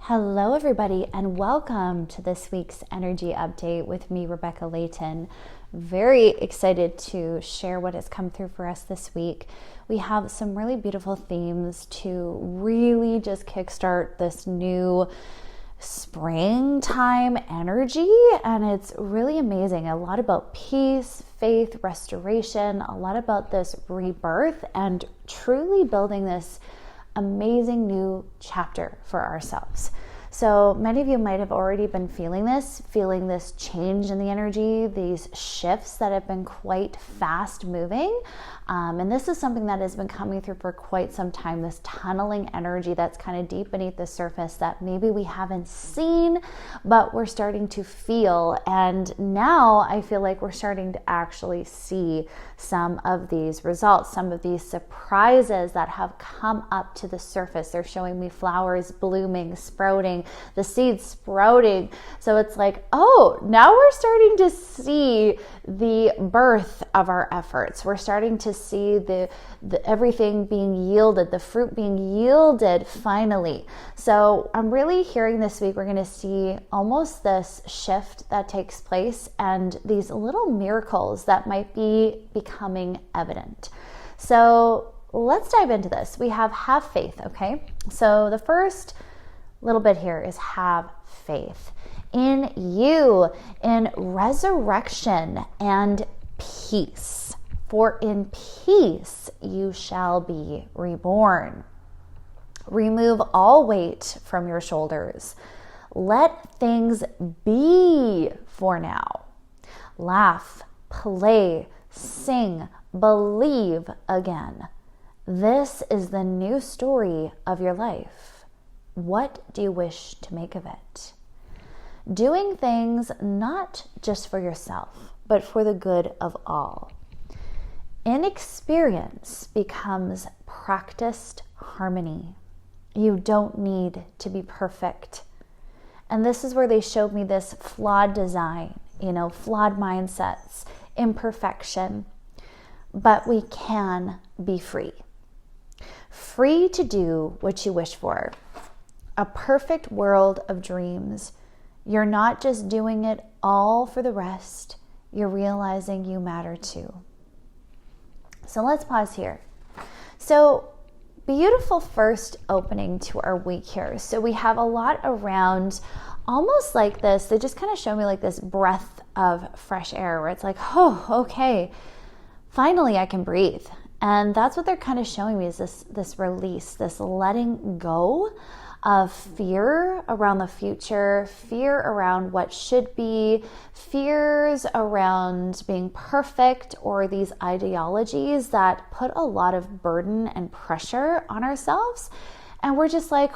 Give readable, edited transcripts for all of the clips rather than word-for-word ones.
Hello, everybody, and welcome to this week's Energy Update with me, Rebecca Layton. Very excited to share what has come through for us this week. We have some really beautiful themes to really just kickstart this new springtime energy, and it's really amazing. A lot about peace, faith, restoration, a lot about this rebirth, and truly building this amazing new chapter for ourselves. So many of you might have already been feeling this change in the energy, these shifts that have been quite fast moving. And this is something that has been coming through for quite some time, this tunneling energy that's kind of deep beneath the surface that maybe we haven't seen, but we're starting to feel. And now I feel like we're starting to actually see some of these results, some of these surprises that have come up to the surface. They're showing me flowers blooming, sprouting, the seeds sprouting. So it's like, oh, now we're starting to see the birth of our efforts. We're starting to see the everything being yielded, the fruit being yielded finally. So I'm really hearing this week, we're going to see almost this shift that takes place and these little miracles that might be becoming evident. So let's dive into this. We have faith, okay? So the first little bit here is have faith in you, in resurrection and peace. For in peace you shall be reborn. Remove all weight from your shoulders. Let things be for now. Laugh, play, sing, believe again. This is the new story of your life. What do you wish to make of it? Doing things not just for yourself, but for the good of all. Inexperience becomes practiced harmony. You don't need to be perfect. And this is where they showed me this flawed design, flawed mindsets, imperfection. But we can be free. Free to do what you wish for. A perfect world of dreams. You're not just doing it all for the rest. You're realizing you matter too. So let's pause here. So beautiful first opening to our week here. So we have a lot around almost like this. They just kind of show me like this breath of fresh air where it's like, oh, okay, finally I can breathe. And that's what they're kind of showing me is this release, this letting go of fear around the future, fear around what should be, fears around being perfect, or these ideologies that put a lot of burden and pressure on ourselves. And we're just like,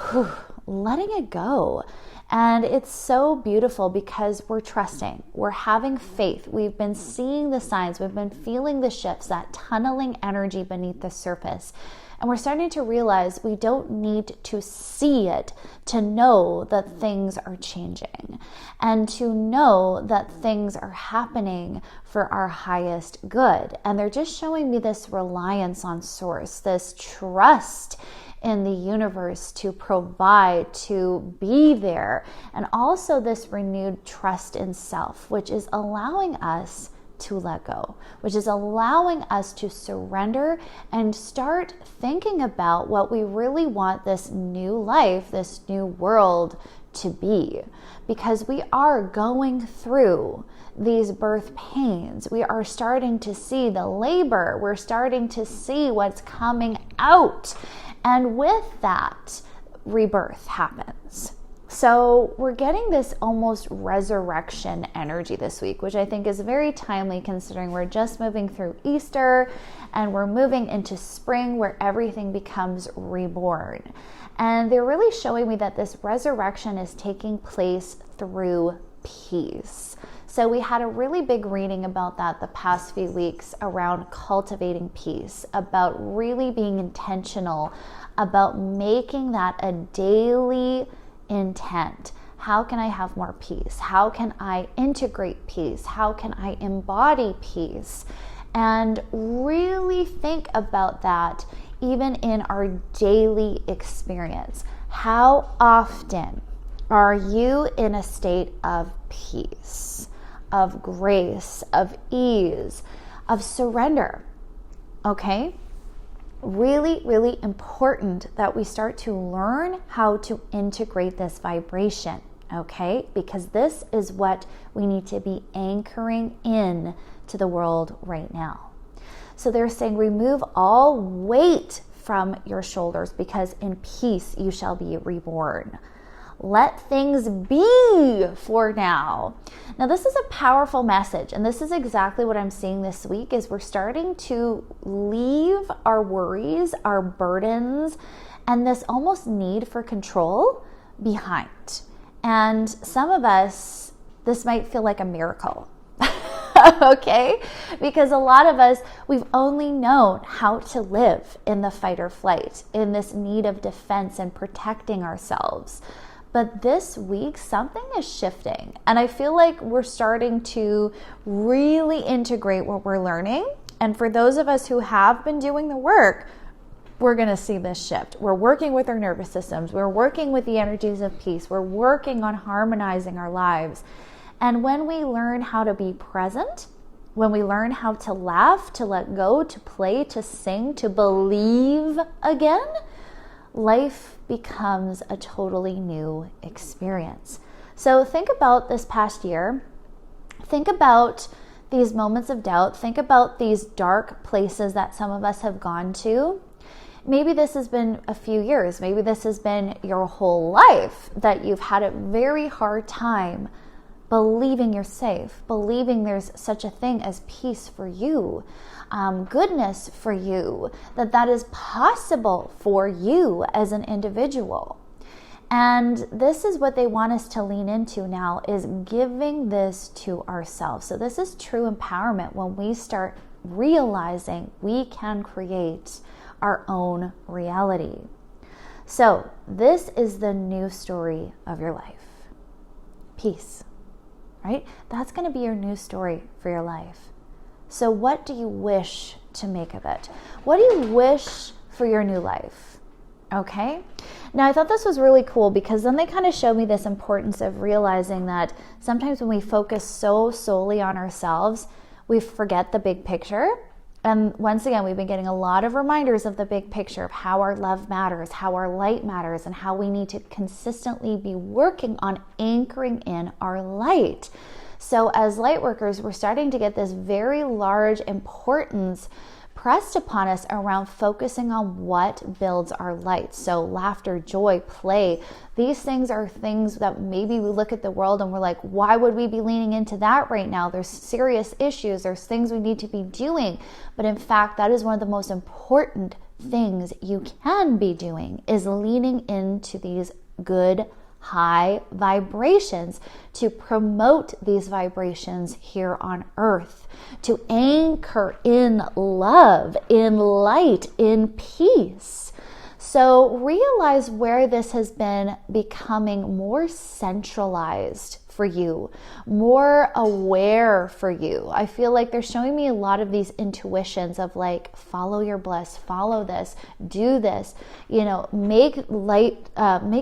letting it go. And it's so beautiful because we're trusting, we're having faith. We've been seeing the signs, we've been feeling the shifts, that tunneling energy beneath the surface. And we're starting to realize we don't need to see it to know that things are changing and to know that things are happening for our highest good. And they're just showing me this reliance on source, this trust in the universe to provide, to be there, and also this renewed trust in self, which is allowing us to let go, which is allowing us to surrender and start thinking about what we really want this new life, this new world to be. Because we are going through these birth pains. We are starting to see the labor. We're starting to see what's coming out. And with that, rebirth happens. So we're getting this almost resurrection energy this week, which I think is very timely considering we're just moving through Easter and we're moving into spring where everything becomes reborn. And they're really showing me that this resurrection is taking place through peace. So we had a really big reading about that the past few weeks around cultivating peace, about really being intentional, about making that a daily intent. How can I have more peace? How can I integrate peace? How can I embody peace? And really think about that even in our daily experience. How often Are you in a state of peace, of grace, of ease, of surrender? Okay? Really, really important that we start to learn how to integrate this vibration, okay? Because this is what we need to be anchoring in to the world right now. So they're saying remove all weight from your shoulders, because in peace you shall be reborn. Let things be for now. Now, this is a powerful message, and this is exactly what I'm seeing this week, is we're starting to leave our worries, our burdens, and this almost need for control behind. And some of us, this might feel like a miracle. Okay? Because a lot of us, we've only known how to live in the fight or flight, in this need of defense and protecting ourselves. But this week, something is shifting. And I feel like we're starting to really integrate what we're learning. And for those of us who have been doing the work, we're going to see this shift. We're working with our nervous systems. We're working with the energies of peace. We're working on harmonizing our lives. And when we learn how to be present, when we learn how to laugh, to let go, to play, to sing, to believe again, life becomes a totally new experience. So think about this past year. Think about these moments of doubt. Think about these dark places that some of us have gone to. Maybe this has been a few years. Maybe this has been your whole life that you've had a very hard time believing you're safe, believing there's such a thing as peace for you, goodness for you, that is possible for you as an individual. And this is what they want us to lean into now, is giving this to ourselves. So this is true empowerment, when we start realizing we can create our own reality. So this is the new story of your life. Peace. Right? That's going to be your new story for your life. So what do you wish to make of it? What do you wish for your new life? Okay? Now, I thought this was really cool, because then they kind of showed me this importance of realizing that sometimes when we focus so solely on ourselves, we forget the big picture. And once again, we've been getting a lot of reminders of the big picture, of how our love matters, how our light matters, and how we need to consistently be working on anchoring in our light. So as light workers, we're starting to get this very large importance pressed upon us around focusing on what builds our light. So laughter, joy, play, these things are things that maybe we look at the world and we're like, why would we be leaning into that right now? There's serious issues, there's things we need to be doing. But in fact, that is one of the most important things you can be doing, is leaning into these good high vibrations, to promote these vibrations here on earth, to anchor in love, in light, in peace. So realize where this has been becoming more centralized for you, more aware for you. I feel like they're showing me a lot of these intuitions of like, follow your bliss, follow this, do this, make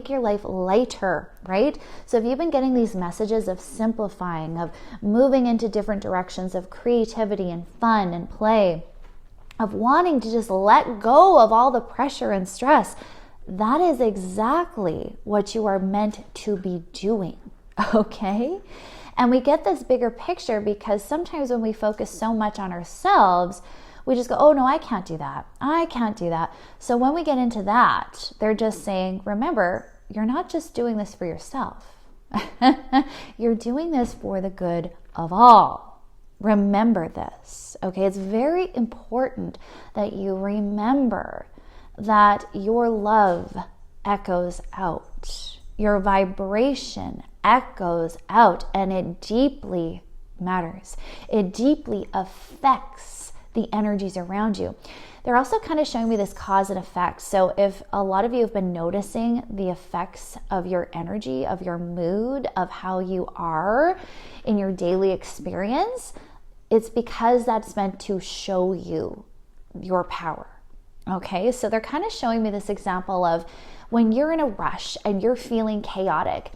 your life lighter, right? So if you've been getting these messages of simplifying, of moving into different directions of creativity and fun and play, of wanting to just let go of all the pressure and stress, that is exactly what you are meant to be doing. Okay? And we get this bigger picture because sometimes when we focus so much on ourselves, we just go, oh no, I can't do that. I can't do that. So when we get into that, they're just saying, remember, you're not just doing this for yourself. You're doing this for the good of all. Remember this. Okay? It's very important that you remember that your love echoes out. Your vibration echoes out, and it deeply matters. It deeply affects the energies around you. They're also kind of showing me this cause and effect. So if a lot of you have been noticing the effects of your energy, of your mood, of how you are in your daily experience, it's because that's meant to show you your power. Okay, so they're kind of showing me this example of when you're in a rush and you're feeling chaotic,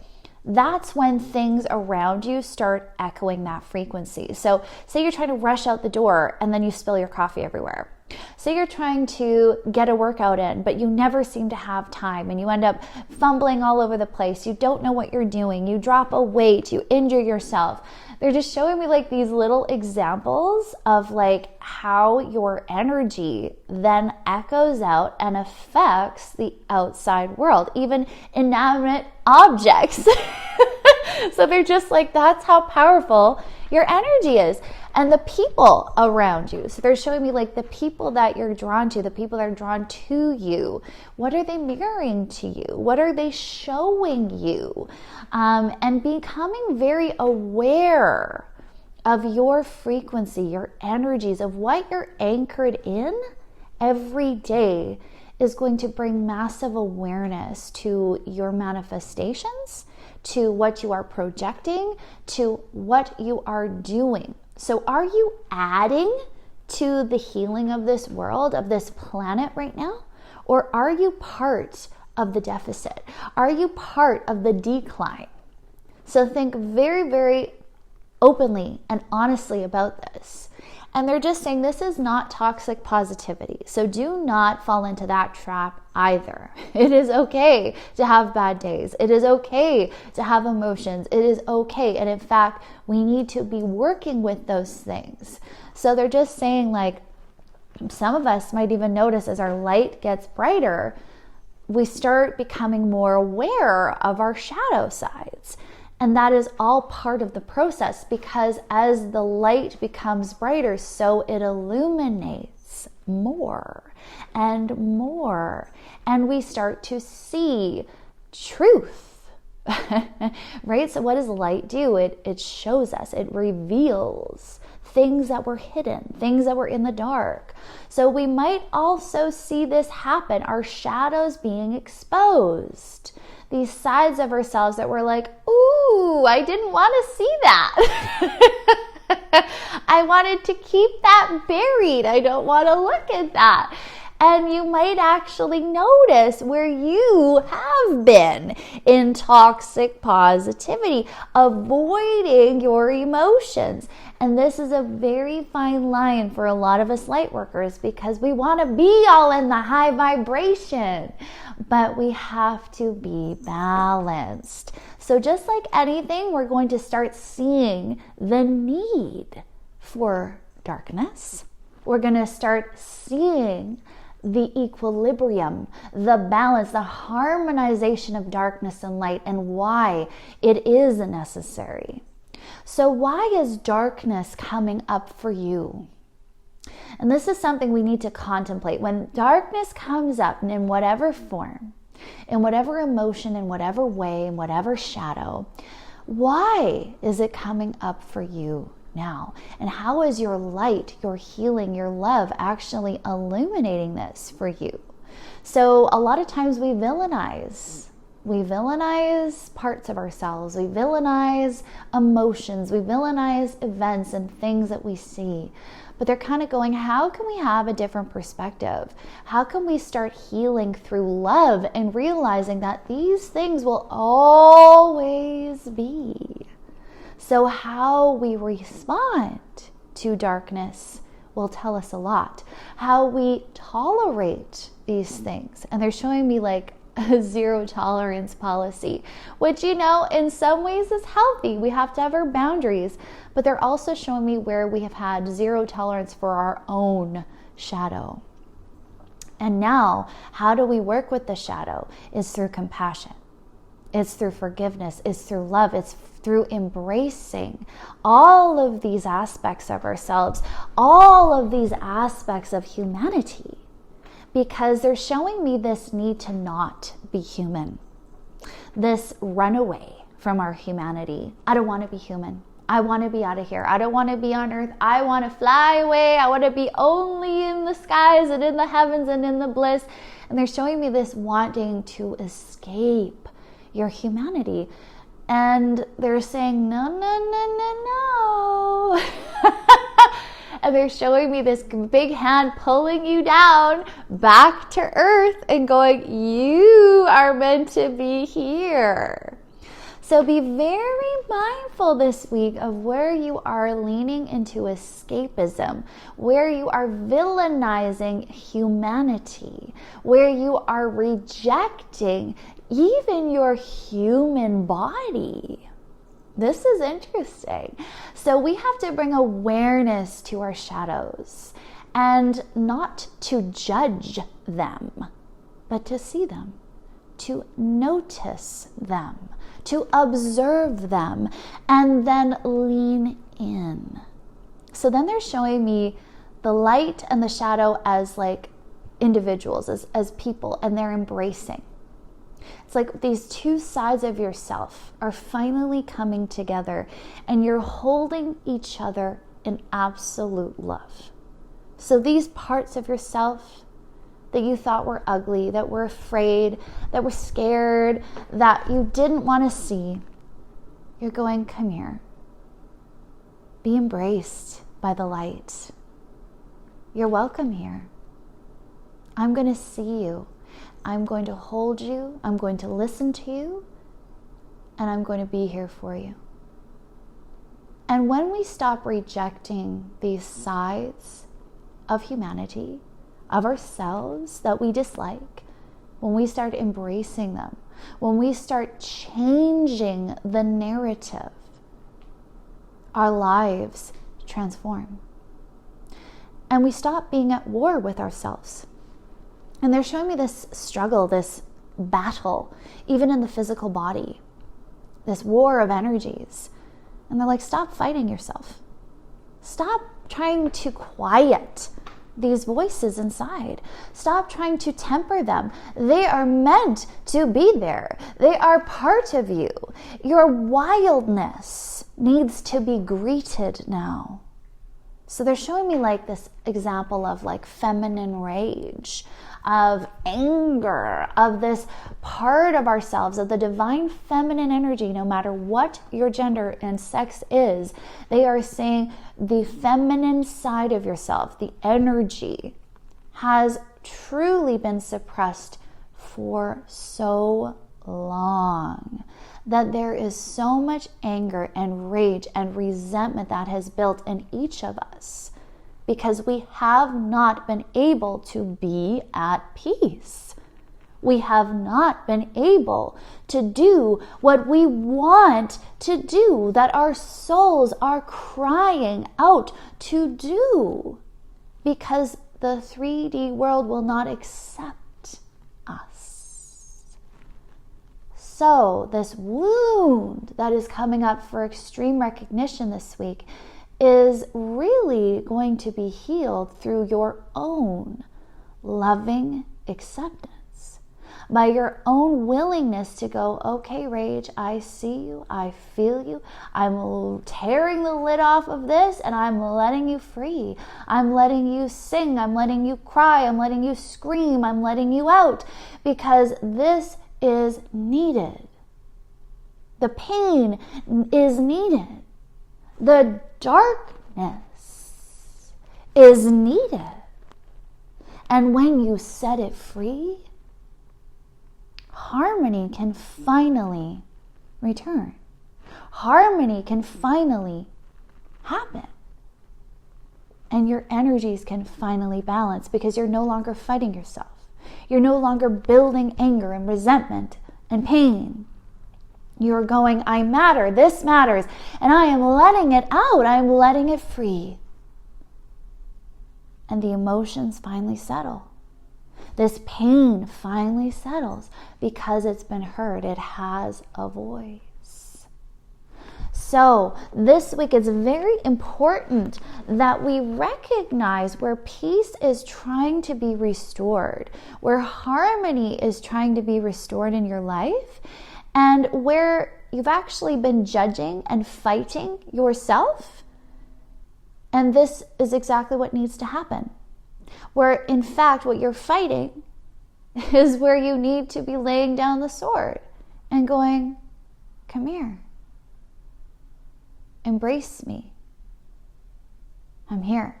that's when things around you start echoing that frequency. So say you're trying to rush out the door and then you spill your coffee everywhere. Say you're trying to get a workout in, but you never seem to have time and you end up fumbling all over the place. You don't know what you're doing. You drop a weight, you injure yourself. They're just showing me like these little examples of like how your energy then echoes out and affects the outside world, even inanimate objects. So they're just like, that's how powerful your energy is. And the people around you. So they're showing me like the people that you're drawn to, the people that are drawn to you. What are they mirroring to you? What are they showing you? And becoming very aware of your frequency, your energies, of what you're anchored in every day is going to bring massive awareness to your manifestations, to what you are projecting, to what you are doing. So are you adding to the healing of this world, of this planet right now? Or are you part of the deficit? Are you part of the decline? So think very, very openly and honestly about this. And they're just saying this is not toxic positivity. So do not fall into that trap either. It is okay to have bad days. It is okay to have emotions. It is okay. And in fact, we need to be working with those things. So they're just saying like, some of us might even notice as our light gets brighter, we start becoming more aware of our shadow sides. And that is all part of the process, because as the light becomes brighter, so it illuminates more and more. And we start to see truth, right? So what does light do? It shows us, it reveals things that were hidden, things that were in the dark. So we might also see this happen, our shadows being exposed. These sides of ourselves that we're like, ooh, I didn't want to see that. I wanted to keep that buried. I don't want to look at that. And you might actually notice where you have been in toxic positivity, avoiding your emotions. And this is a very fine line for a lot of us light workers, because we want to be all in the high vibration, but we have to be balanced. So just like anything, we're going to start seeing the need for darkness. We're going to start seeing the equilibrium, the balance, the harmonization of darkness and light, and why it is necessary. So why is darkness coming up for you? And this is something we need to contemplate. When darkness comes up in whatever form, in whatever emotion, in whatever way, in whatever shadow, why is it coming up for you now? And how is your light, your healing, your love actually illuminating this for you? So a lot of times we villainize parts of ourselves. We villainize emotions. We villainize events and things that we see. But they're kind of going, how can we have a different perspective? How can we start healing through love and realizing that these things will always be? So how we respond to darkness will tell us a lot. How we tolerate these things. And they're showing me like a zero tolerance policy, which, you know, in some ways is healthy. We have to have our boundaries, but they're also showing me where we have had zero tolerance for our own shadow. And now, how do we work with the shadow? Is through compassion. It's through forgiveness. It's through love. It's through embracing all of these aspects of ourselves, all of these aspects of humanity. Because they're showing me this need to not be human. This runaway from our humanity. I don't want to be human. I want to be out of here. I don't want to be on earth. I want to fly away. I want to be only in the skies and in the heavens and in the bliss. And they're showing me this wanting to escape your humanity. And they're saying, no, no, no, no, no. And they're showing me this big hand pulling you down back to earth and going, you are meant to be here. So be very mindful this week of where you are leaning into escapism, where you are villainizing humanity, where you are rejecting even your human body. This is interesting. So we have to bring awareness to our shadows and not to judge them, but to see them, to notice them, to observe them, and then lean in. So then they're showing me the light and the shadow as like individuals, as people, and they're embracing. It's like these two sides of yourself are finally coming together, and you're holding each other in absolute love. So these parts of yourself that you thought were ugly, that were afraid, that were scared, that you didn't want to see, you're going, come here. Be embraced by the light. You're welcome here. I'm going to see you. I'm going to hold you. I'm going to listen to you. And I'm going to be here for you. And when we stop rejecting these sides of humanity, of ourselves that we dislike, when we start embracing them, when we start changing the narrative, our lives transform. And we stop being at war with ourselves. And they're showing me this struggle, this battle, even in the physical body, this war of energies. And they're like, stop fighting yourself. Stop trying to quiet these voices inside. Stop trying to temper them. They are meant to be there. They are part of you. Your wildness needs to be greeted now. So they're showing me like this example of like feminine rage, of anger, of this part of ourselves, of the divine feminine energy, no matter what your gender and sex is. They are saying the feminine side of yourself, the energy, has truly been suppressed for so long that there is so much anger and rage and resentment that has built in each of us because we have not been able to be at peace. We have not been able to do what we want to do, that our souls are crying out to do, because the 3D world will not accept us. So this wound that is coming up for extreme recognition this week is really going to be healed through your own loving acceptance, by your own willingness to go, okay, rage, I see you, I feel you, I'm tearing the lid off of this and I'm letting you free. I'm letting you sing, I'm letting you cry, I'm letting you scream, I'm letting you out, because this is needed. The pain is needed. The darkness is needed. And when you set it free, harmony can finally return. Harmony can finally happen. And your energies can finally balance, because you're no longer fighting yourself. You're no longer building anger and resentment and pain. You're going, I matter, this matters, and I am letting it out. I'm letting it free. And the emotions finally settle. This pain finally settles because it's been heard. It has a voice. So this week it's very important that we recognize where peace is trying to be restored, where harmony is trying to be restored in your life, and where you've actually been judging and fighting yourself. And this is exactly what needs to happen. Where, in fact, what you're fighting is where you need to be laying down the sword and going, come here. Embrace me. I'm here.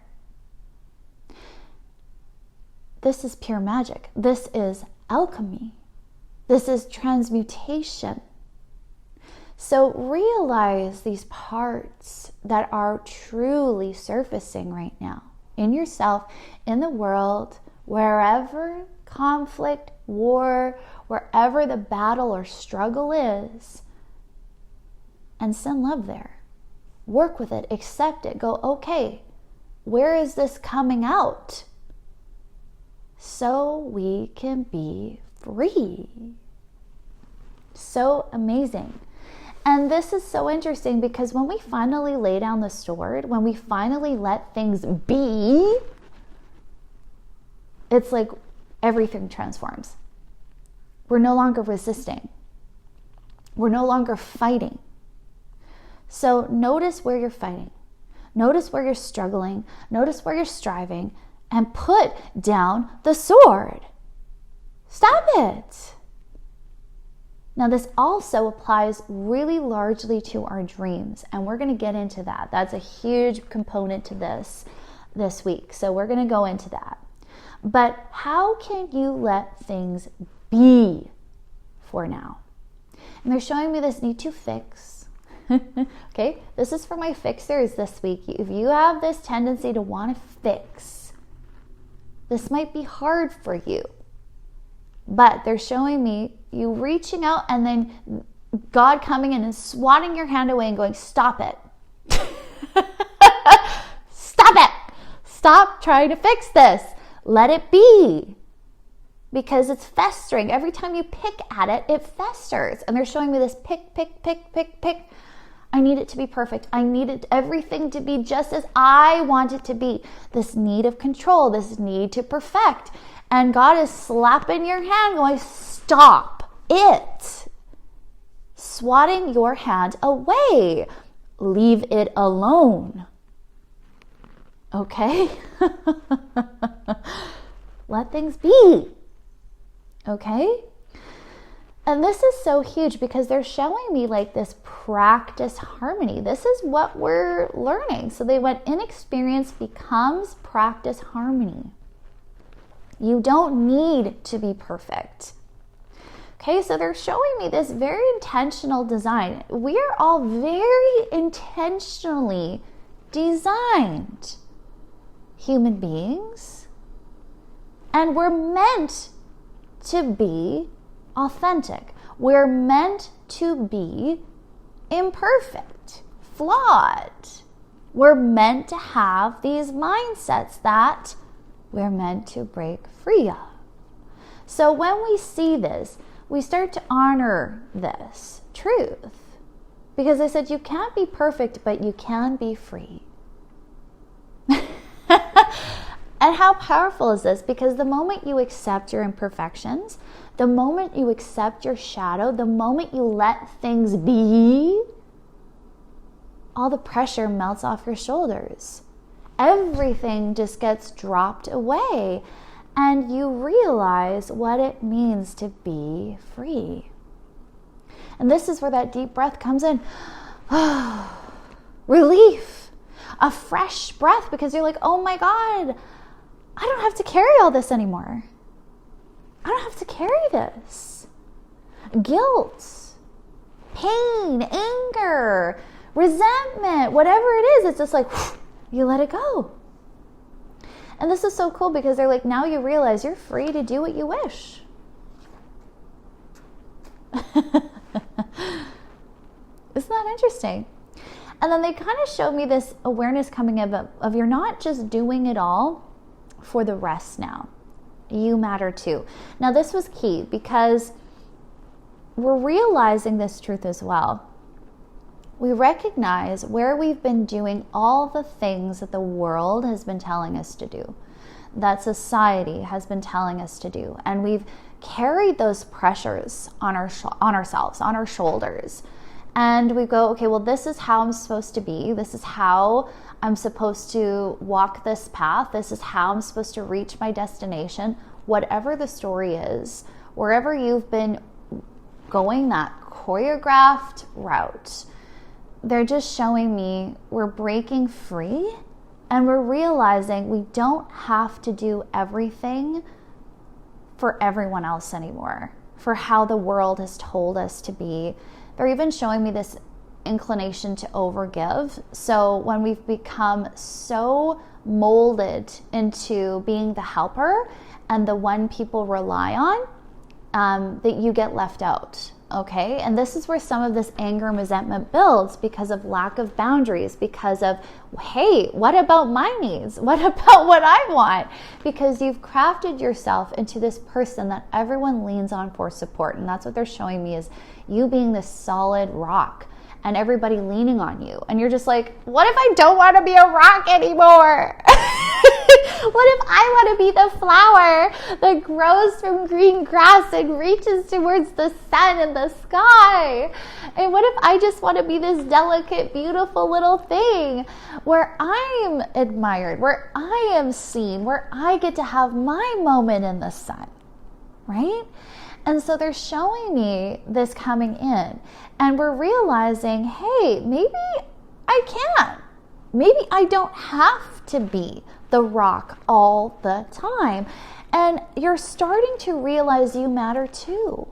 This is pure magic. This is alchemy. This is transmutation. So realize these parts that are truly surfacing right now in yourself, in the world, wherever conflict, war, wherever the battle or struggle is, and send love there. Work with it, accept it, go, okay, where is this coming out? So we can be free. So amazing. And this is so interesting because when we finally lay down the sword, when we finally let things be, it's like everything transforms. We're no longer resisting. We're no longer fighting. So notice where you're fighting. Notice where you're struggling. Notice where you're striving. And put down the sword. Stop it. Now, this also applies really largely to our dreams. And we're going to get into that. That's a huge component to this week. So we're going to go into that. But how can you let things be for now? And they're showing me this need to fix. Okay, this is for my fixers this week. If you have this tendency to want to fix, this might be hard for you. But they're showing me you reaching out and then God coming in and swatting your hand away and going, stop it. Stop it. Stop trying to fix this. Let it be. Because it's festering. Every time you pick at it, it festers. And they're showing me this pick. I need it to be perfect. I need everything to be just as I want it to be. This need of control, this need to perfect. And God is slapping your hand going, stop it. Swatting your hand away. Leave it alone. Okay? Let things be. Okay? And this is so huge because they're showing me like this practice harmony. This is what we're learning. So they went, inexperience becomes practice harmony. You don't need to be perfect. Okay, so they're showing me this very intentional design. We are all very intentionally designed human beings. And we're meant to be authentic. We're meant to be imperfect, flawed. We're meant to have these mindsets that we're meant to break free of. So when we see this, we start to honor this truth. Because I said you can't be perfect, but you can be free. And how powerful is this? Because the moment you accept your imperfections, the moment you accept your shadow, the moment you let things be, all the pressure melts off your shoulders. Everything just gets dropped away, and you realize what it means to be free. And this is where that deep breath comes in. Relief. A fresh breath, because you're like, oh my God, I don't have to carry all this anymore. I don't have to carry this. Guilt, pain, anger, resentment, whatever it is, it's just like, you let it go. And this is so cool because they're like, now you realize you're free to do what you wish. Isn't that interesting? And then they kind of showed me this awareness coming of you're not just doing it all for the rest now. You matter too. Now this was key because we're realizing this truth as well. We recognize where we've been doing all the things that the world has been telling us to do, that society has been telling us to do. And we've carried those pressures on ourselves, on our shoulders. And we go, okay, well, this is how I'm supposed to be. This is how I'm supposed to walk this path. This is how I'm supposed to reach my destination. Whatever the story is, wherever you've been going that choreographed route, they're just showing me we're breaking free and we're realizing we don't have to do everything for everyone else anymore, for how the world has told us to be. They're even showing me this inclination to overgive. So when we've become so molded into being the helper and the one people rely on, that you get left out. Okay, and this is where some of this anger and resentment builds because of lack of boundaries, because of, hey, what about my needs? What about what I want? Because you've crafted yourself into this person that everyone leans on for support. And that's what they're showing me, is you being this solid rock and everybody leaning on you. And you're just like, what if I don't want to be a rock anymore? What if I want to be the flower that grows from green grass and reaches towards the sun and the sky? And what if I just want to be this delicate, beautiful little thing where I'm admired, where I am seen, where I get to have my moment in the sun, right? And so they're showing me this coming in, and we're realizing, hey, maybe I can. Maybe I don't have to be the rock all the time. And you're starting to realize you matter too.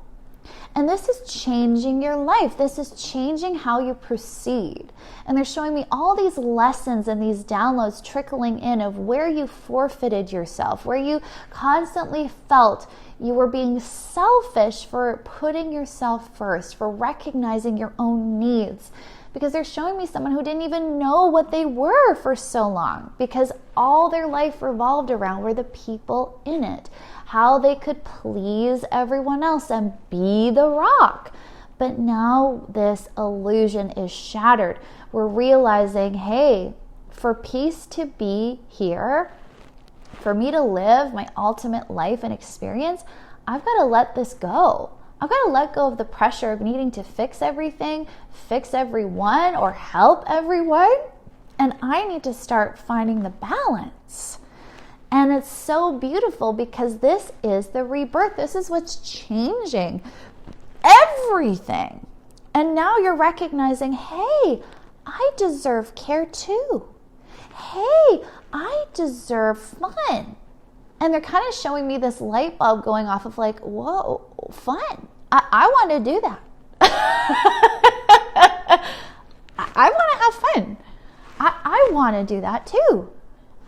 And this is changing your life. This is changing how you proceed. And they're showing me all these lessons and these downloads trickling in of where you forfeited yourself, where you constantly felt you were being selfish for putting yourself first, for recognizing your own needs. Because they're showing me someone who didn't even know what they were for so long, because all their life revolved around were the people in it, how they could please everyone else and be the rock. But now this illusion is shattered. We're realizing, hey, for peace to be here, for me to live my ultimate life and experience, I've got to let this go. I've got to let go of the pressure of needing to fix everything, fix everyone, or help everyone. And I need to start finding the balance. And it's so beautiful because this is the rebirth. This is what's changing everything. And now you're recognizing, hey, I deserve care too. Hey, I deserve fun. And they're kind of showing me this light bulb going off of like, whoa, fun. I want to do that. I want to have fun. I want to do that too.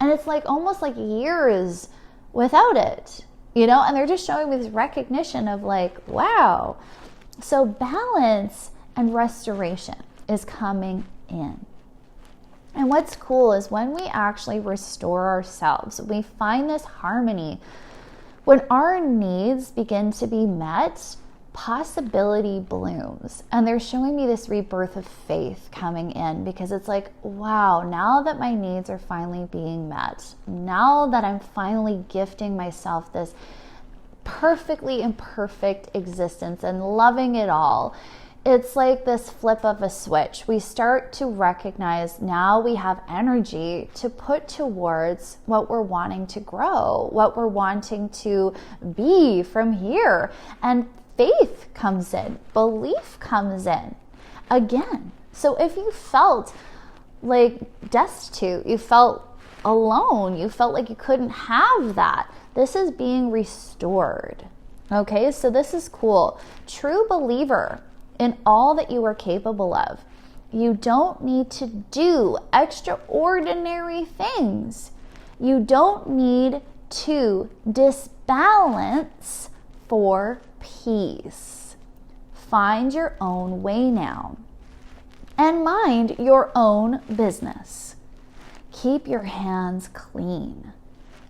And it's like almost like years without it, you know? And they're just showing me this recognition of like, wow. So balance and restoration is coming in. And what's cool is when we actually restore ourselves, we find this harmony. When our needs begin to be met, possibility blooms. And they're showing me this rebirth of faith coming in, because it's like, wow, now that my needs are finally being met, now that I'm finally gifting myself this perfectly imperfect existence and loving it all, it's like this flip of a switch. We start to recognize now we have energy to put towards what we're wanting to grow, what we're wanting to be from here. And faith comes in, belief comes in again. So if you felt like destitute, you felt alone, you felt like you couldn't have that, this is being restored. Okay, so this is cool. True believer in all that you are capable of. You don't need to do extraordinary things. You don't need to disbalance for peace. Find your own way now and mind your own business. Keep your hands clean,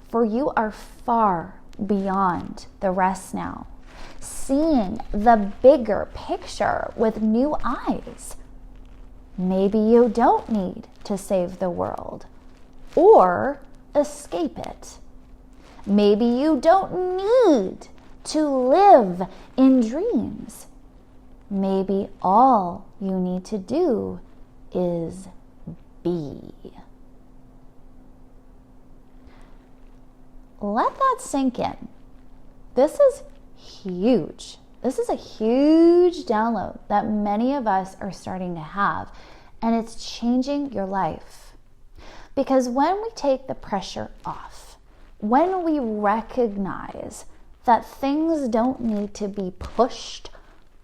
for you are far beyond the rest now. Seeing the bigger picture with new eyes. Maybe you don't need to save the world or escape it. Maybe you don't need to live in dreams. Maybe all you need to do is be. Let that sink in. This is huge. This is a huge download that many of us are starting to have, and it's changing your life. Because when we take the pressure off, when we recognize that things don't need to be pushed,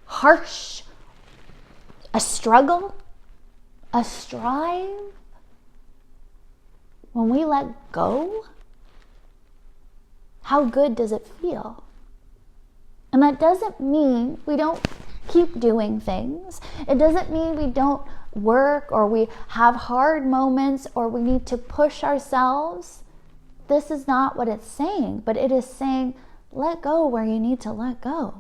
harsh, a struggle, a strive, when we let go, how good does it feel? And that doesn't mean we don't keep doing things. It doesn't mean we don't work or we have hard moments or we need to push ourselves. This is not what it's saying, but it is saying, let go where you need to let go.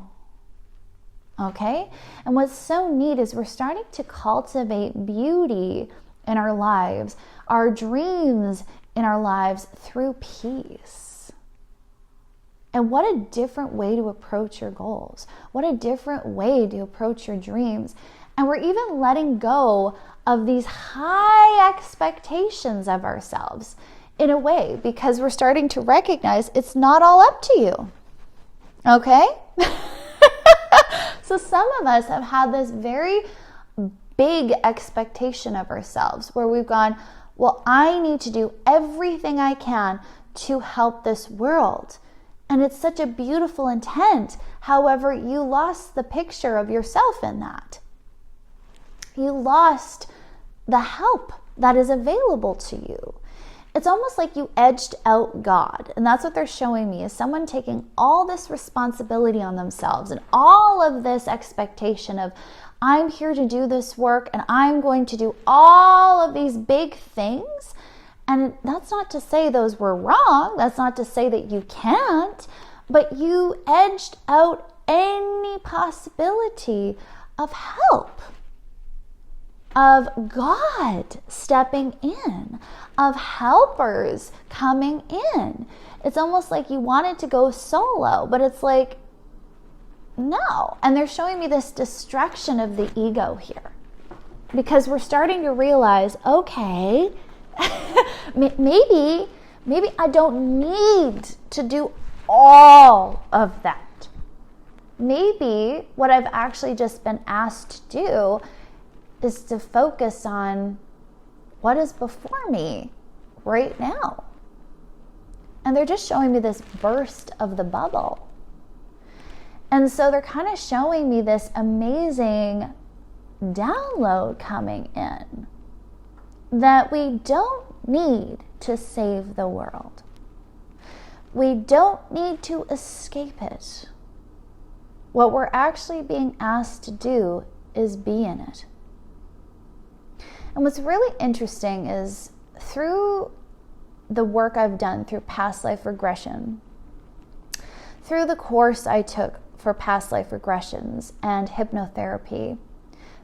Okay? And what's so neat is we're starting to cultivate beauty in our lives, our dreams in our lives through peace. And what a different way to approach your goals. What a different way to approach your dreams. And we're even letting go of these high expectations of ourselves in a way, because we're starting to recognize it's not all up to you. Okay? So some of us have had this very big expectation of ourselves where we've gone, well, I need to do everything I can to help this world. And it's such a beautiful intent. However, you lost the picture of yourself in that. You lost the help that is available to you. It's almost like you edged out God. And that's what they're showing me, is someone taking all this responsibility on themselves and all of this expectation of, I'm here to do this work and I'm going to do all of these big things. And that's not to say those were wrong. That's not to say that you can't, but you edged out any possibility of help, of God stepping in, of helpers coming in. It's almost like you wanted to go solo, but it's like, no. And they're showing me this destruction of the ego here, because we're starting to realize, okay, maybe I don't need to do all of that. Maybe what I've actually just been asked to do is to focus on what is before me right now. And they're just showing me this burst of the bubble. And so they're kind of showing me this amazing download coming in, that we don't need to save the world. We don't need to escape it. What we're actually being asked to do is be in it. And what's really interesting is through the work I've done through past life regression, through the course I took for past life regressions and hypnotherapy,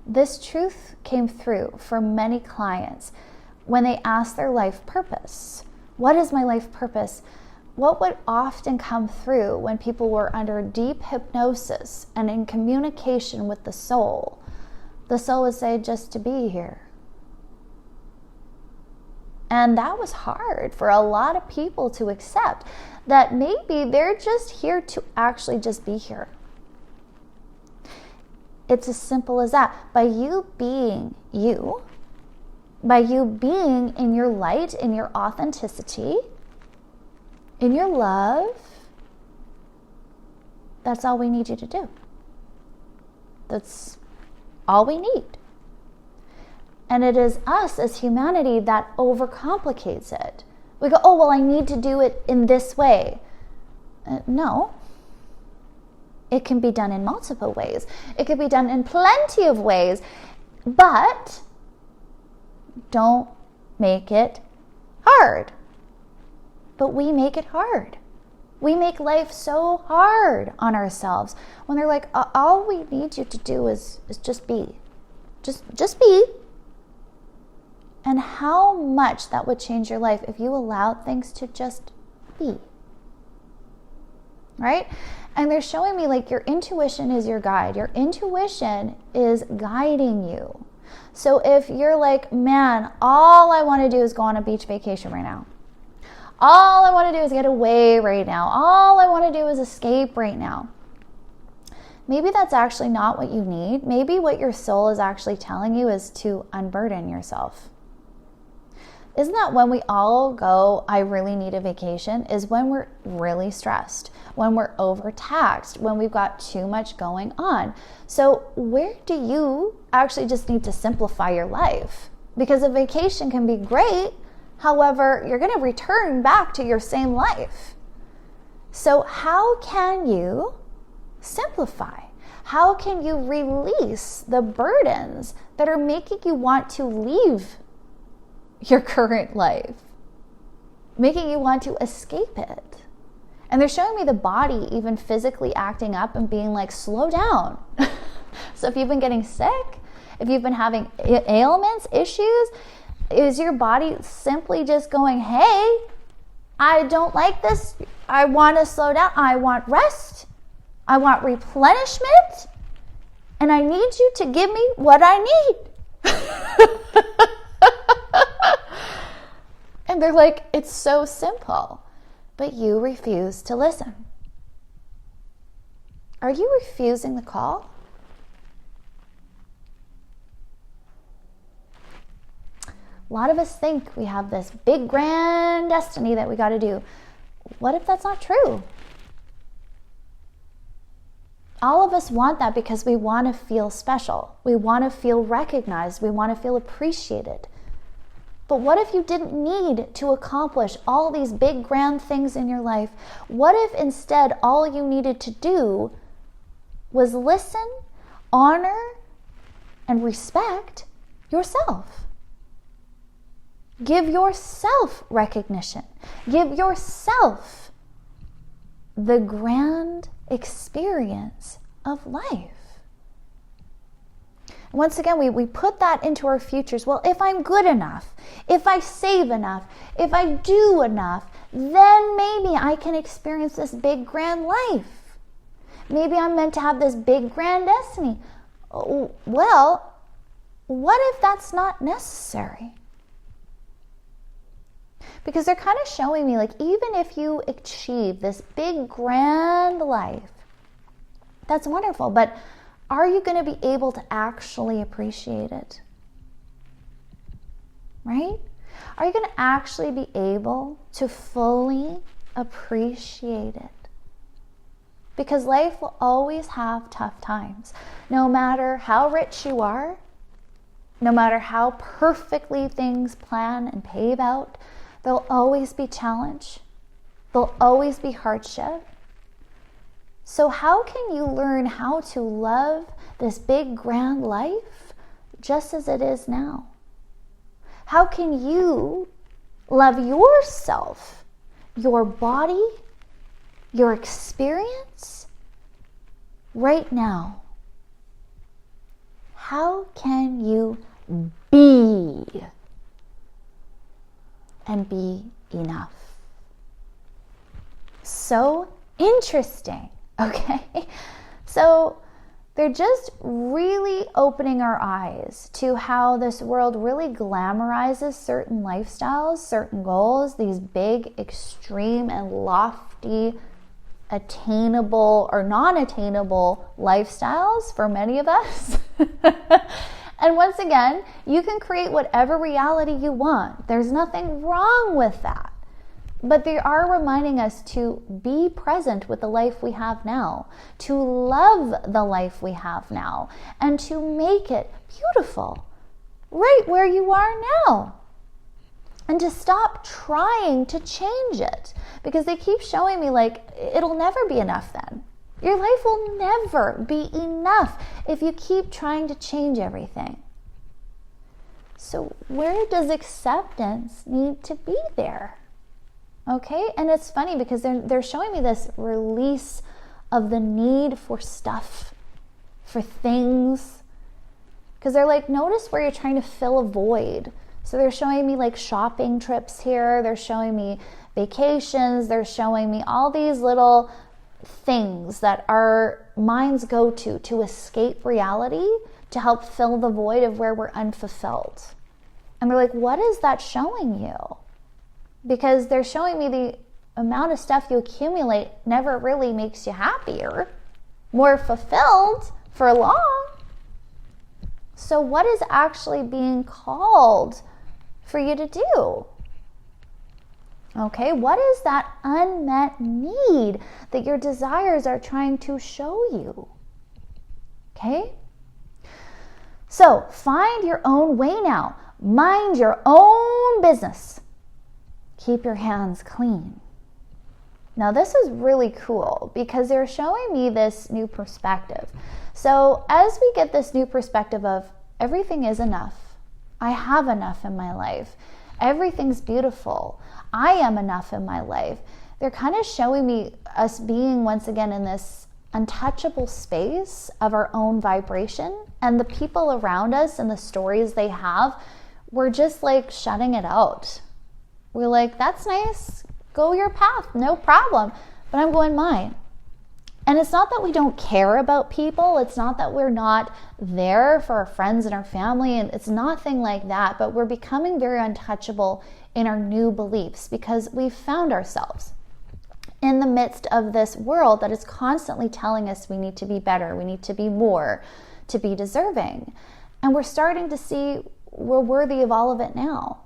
this truth came through for many clients when they asked their life purpose. What is my life purpose? What would often come through when people were under deep hypnosis and in communication with the soul would say, just to be here. And that was hard for a lot of people to accept, that maybe they're just here to actually just be here. It's as simple as that. By you being you, by you being in your light, in your authenticity, in your love, that's all we need you to do. That's all we need. And it is us as humanity that overcomplicates it. We go, oh, well, I need to do it in this way. No. It can be done in multiple ways. It can be done in plenty of ways. But don't make it hard. But we make it hard. We make life so hard on ourselves when they're like, all we need you to do is just be. Just be. And how much that would change your life if you allowed things to just be. Right? And they're showing me like your intuition is your guide. Your intuition is guiding you. So if you're like, man, all I want to do is go on a beach vacation right now. All I want to do is get away right now. All I want to do is escape right now. Maybe that's actually not what you need. Maybe what your soul is actually telling you is to unburden yourself. Isn't that when we all go, I really need a vacation, is when we're really stressed, when we're overtaxed, when we've got too much going on. So where do you actually just need to simplify your life? Because a vacation can be great. However, you're going to return back to your same life. So how can you simplify? How can you release the burdens that are making you want to leave your current life, making you want to escape it? And they're showing me the body even physically acting up and being like, slow down. So if you've been getting sick, if you've been having ailments, issues, is your body simply just going, hey, I don't like this. I want to slow down. I want rest. I want replenishment. And I need you to give me what I need. And they're like, it's so simple. But you refuse to listen. Are you refusing the call? A lot of us think we have this big grand destiny that we got to do. What if that's not true? All of us want that because we want to feel special. We want to feel recognized. We want to feel appreciated. But what if you didn't need to accomplish all these big grand things in your life? What if instead all you needed to do was listen, honor, and respect yourself? Give yourself recognition. Give yourself the grand experience of life. Once again, we put that into our futures. Well, if I'm good enough, if I save enough, if I do enough, then maybe I can experience this big grand life. Maybe I'm meant to have this big grand destiny. Well, what if that's not necessary? Because they're kind of showing me, like, even if you achieve this big grand life, that's wonderful, but are you going to be able to actually appreciate it? Right? Are you going to actually be able to fully appreciate it? Because life will always have tough times. No matter how rich you are, no matter how perfectly things plan and pave out, there'll always be challenge. There'll always be hardship. So how can you learn how to love this big grand life just as it is now? How can you love yourself, your body, your experience right now? How can you be and be enough? So interesting, okay? So they're just really opening our eyes to how this world really glamorizes certain lifestyles, certain goals, these big, extreme, and lofty, attainable or non-attainable lifestyles for many of us. And once again, you can create whatever reality you want. There's nothing wrong with that. But they are reminding us to be present with the life we have now, to love the life we have now, and to make it beautiful right where you are now. And to stop trying to change it, because they keep showing me like it'll never be enough then. Your life will never be enough if you keep trying to change everything. So where does acceptance need to be there? Okay, and it's funny because they're showing me this release of the need for stuff, for things. Because they're like, notice where you're trying to fill a void. So they're showing me like shopping trips here. They're showing me vacations. They're showing me all these little things that our minds go to escape reality, to help fill the void of where we're unfulfilled. And they're like, what is that showing you? Because they're showing me the amount of stuff you accumulate never really makes you happier, more fulfilled for long. So what is actually being called for you to do? Okay, what is that unmet need that your desires are trying to show you? Okay? So find your own way now. Mind your own business. Keep your hands clean. Now this is really cool because they're showing me this new perspective. So as we get this new perspective of everything is enough, I have enough in my life, everything's beautiful, I am enough in my life, they're kind of showing me us being once again in this untouchable space of our own vibration, and the people around us and the stories they have, we're just like shutting it out. We're like, that's nice, go your path, no problem, but I'm going mine. And it's not that we don't care about people, it's not that we're not there for our friends and our family, and it's nothing like that, but we're becoming very untouchable in our new beliefs because we've found ourselves in the midst of this world that is constantly telling us we need to be better, we need to be more, to be deserving. And we're starting to see we're worthy of all of it now.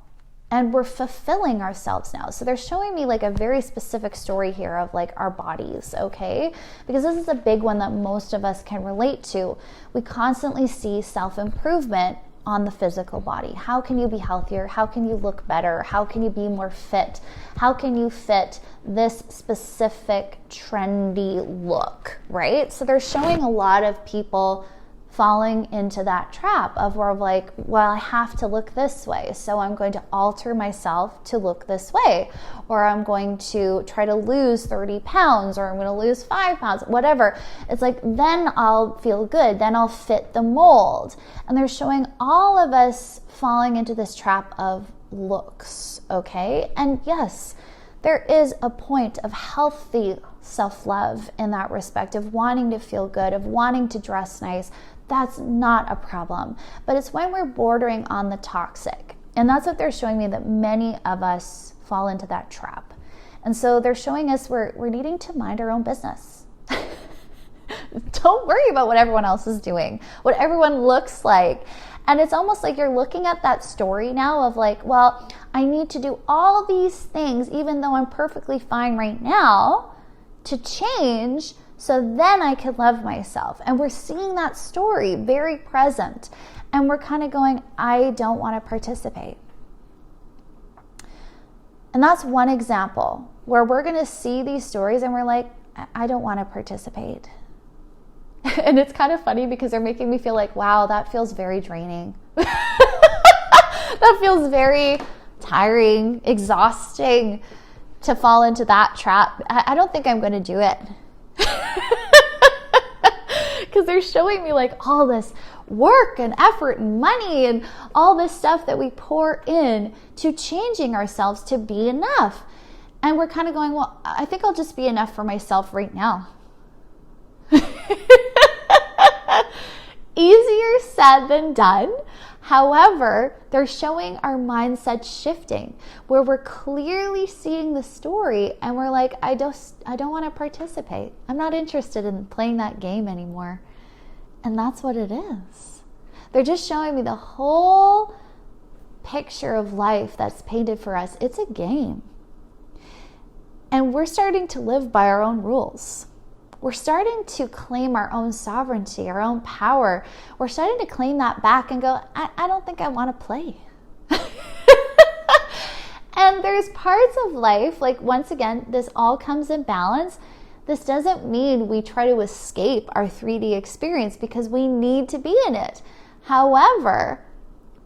And we're fulfilling ourselves now. So they're showing me like a very specific story here of like our bodies, okay? Because this is a big one that most of us can relate to. We constantly see self-improvement on the physical body. How can you be healthier? How can you look better? How can you be more fit? How can you fit this specific trendy look, right? So they're showing a lot of people falling into that trap of where like, well, I have to look this way, so I'm going to alter myself to look this way, or I'm going to try to lose 30 pounds, or I'm going to lose 5 pounds, whatever. It's like, then I'll feel good, then I'll fit the mold. And they're showing all of us falling into this trap of looks, okay? And yes, there is a point of healthy self-love in that respect, of wanting to feel good, of wanting to dress nice. That's not a problem. But it's when we're bordering on the toxic. And that's what they're showing me, that many of us fall into that trap. And so they're showing us we're needing to mind our own business. Don't worry about what everyone else is doing, what everyone looks like. And it's almost like you're looking at that story now of like, well, I need to do all these things, even though I'm perfectly fine right now, to change so then I could love myself. And we're seeing that story very present. And we're kind of going, I don't want to participate. And that's one example where we're going to see these stories and we're like, I don't want to participate. And it's kind of funny because they're making me feel like, wow, that feels very draining. That feels very tiring, exhausting to fall into that trap. I don't think I'm going to do it. Because they're showing me like all this work and effort and money and all this stuff that we pour in to changing ourselves to be enough. And we're kind of going, well, I think I'll just be enough for myself right now. Easier said than done. However, they're showing our mindset shifting where we're clearly seeing the story and we're like, I don't want to participate. I'm not interested in playing that game anymore. And that's what it is. They're just showing me the whole picture of life that's painted for us. It's a game. And we're starting to live by our own rules. We're starting to claim our own sovereignty, our own power. We're starting to claim that back and go, I don't think I want to play. And there's parts of life, like once again, this all comes in balance. This doesn't mean we try to escape our 3D experience because we need to be in it. However,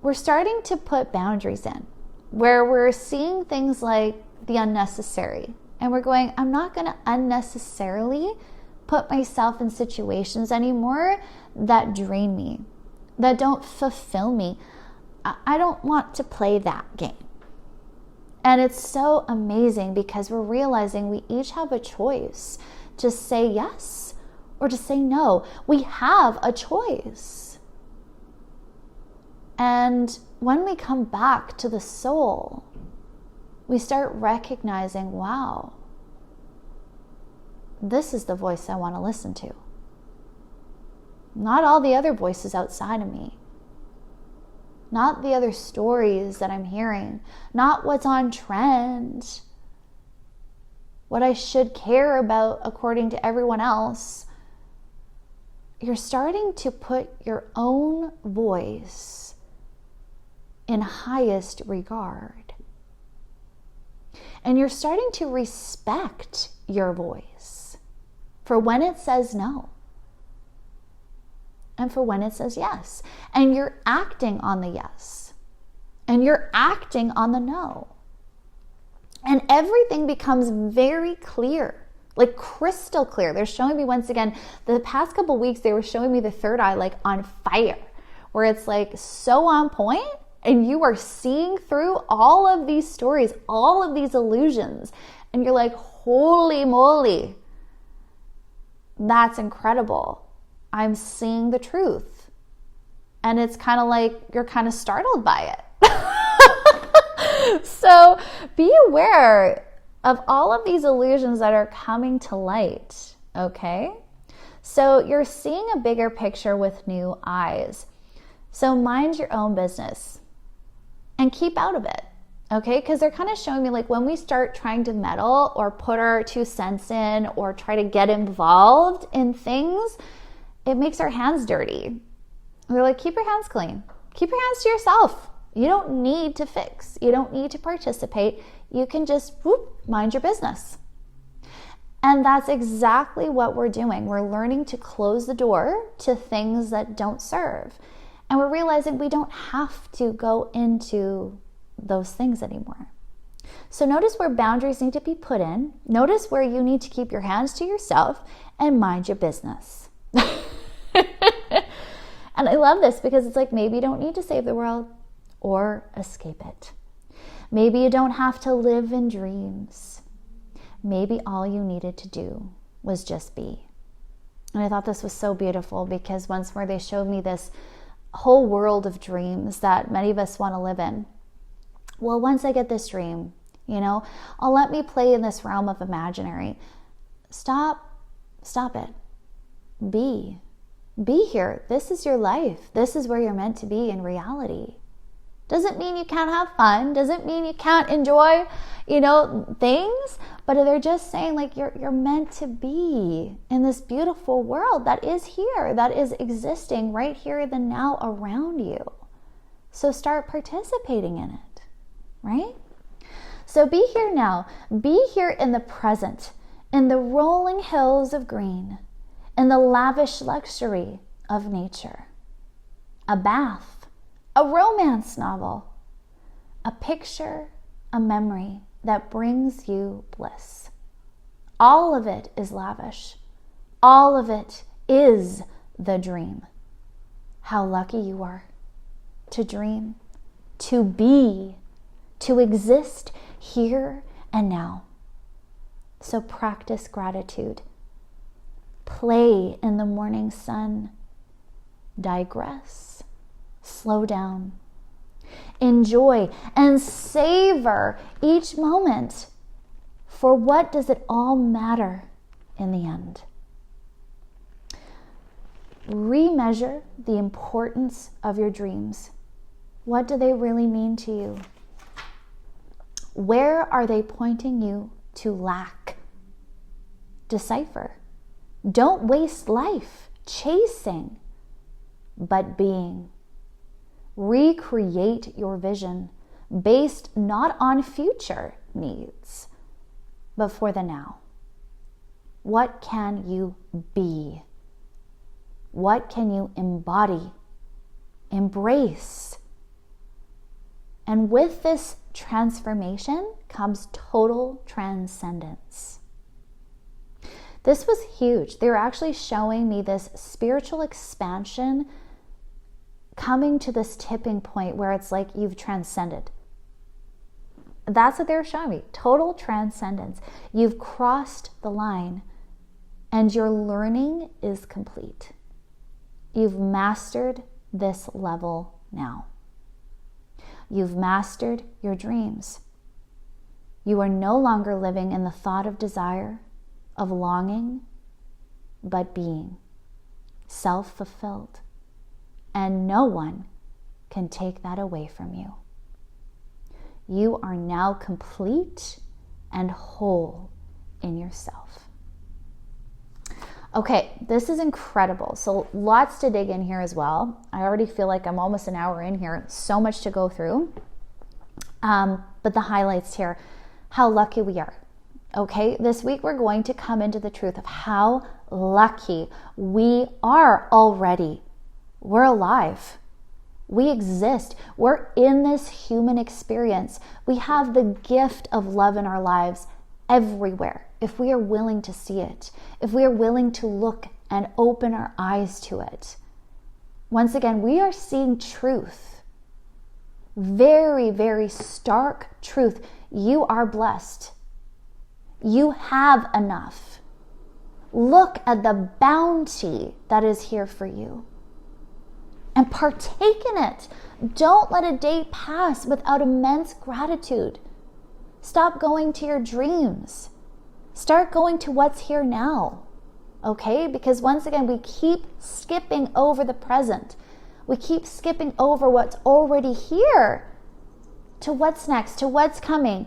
we're starting to put boundaries in where we're seeing things like the unnecessary. And we're going, I'm not going to unnecessarily put myself in situations anymore that drain me, that don't fulfill me. I don't want to play that game. And it's so amazing because we're realizing we each have a choice to say yes or to say no. We have a choice. And when we come back to the soul, we start recognizing, wow, this is the voice I want to listen to. Not all the other voices outside of me. not the other stories that I'm hearing, not what's on trend, what I should care about according to everyone else. You're starting to put your own voice in highest regard. And you're starting to respect your voice for when it says no and for when it says yes. And you're acting on the yes and you're acting on the no. And everything becomes very clear. Like crystal clear. They're showing me once again, the past couple weeks, they were showing me the third eye like on fire, where it's like so on point and you are seeing through all of these stories, all of these illusions. And you're like, holy moly, that's incredible. I'm seeing the truth. And it's kind of like, you're kind of startled by it. So be aware of all of these illusions that are coming to light, okay? So you're seeing a bigger picture with new eyes. So mind your own business and keep out of it, okay? Because they're kind of showing me like when we start trying to meddle or put our 2 cents in or try to get involved in things, it makes our hands dirty. They're like, keep your hands clean. Keep your hands to yourself. You don't need to fix. You don't need to participate. You can just mind your business. And that's exactly what we're doing. We're learning to close the door to things that don't serve. And we're realizing we don't have to go into those things anymore. So notice where boundaries need to be put in. Notice where you need to keep your hands to yourself and mind your business. And I love this because it's like maybe you don't need to save the world or escape it. Maybe you don't have to live in dreams. Maybe all you needed to do was just be. And I thought this was so beautiful because once more they showed me this whole world of dreams that many of us want to live in. Well, once I get this dream, I'll let me play in this realm of imaginary. Stop it. Be here. This is your life. This is where you're meant to be in reality. Doesn't mean you can't have fun. Doesn't mean you can't enjoy, things. But they're just saying like you're meant to be in this beautiful world that is here, that is existing right here the now around you. So start participating in it, right? So be here now. Be here in the present, in the rolling hills of green, in the lavish luxury of nature. A bath, a romance novel, a picture, a memory that brings you bliss. All of it is lavish. All of it is the dream. How lucky you are to dream, to be, to exist here and now. So practice gratitude. Play in the morning sun. Digress. Slow down. Enjoy and savor each moment. For what does it all matter in the end? Remeasure the importance of your dreams. What do they really mean to you? Where are they pointing you to lack? Decipher. Don't waste life chasing, but being. Recreate your vision based not on future needs, but for the now. What can you be? What can you embody, embrace? And with this transformation comes total transcendence. This was huge. They were actually showing me this spiritual expansion coming to this tipping point where it's like you've transcended. That's what they were showing me. Total transcendence. You've crossed the line and your learning is complete. You've mastered this level now. You've mastered your dreams. You are no longer living in the thought of desire, of longing, but being self-fulfilled. And no one can take that away from you. You are now complete and whole in yourself. Okay, this is incredible. So lots to dig in here as well. I already feel like I'm almost an hour in here. So much to go through. But the highlights here, how lucky we are. Okay, this week we're going to come into the truth of how lucky we are already. We're alive. We exist. We're in this human experience. We have the gift of love in our lives everywhere, if we are willing to see it, if we are willing to look and open our eyes to it. Once again, we are seeing truth. Very, very stark truth. You are blessed. You have enough. Look at the bounty that is here for you. And partake in it. Don't let a day pass without immense gratitude. Stop going to your dreams. Start going to what's here now. Okay? Because once again, we keep skipping over the present. We keep skipping over what's already here to what's next, to what's coming.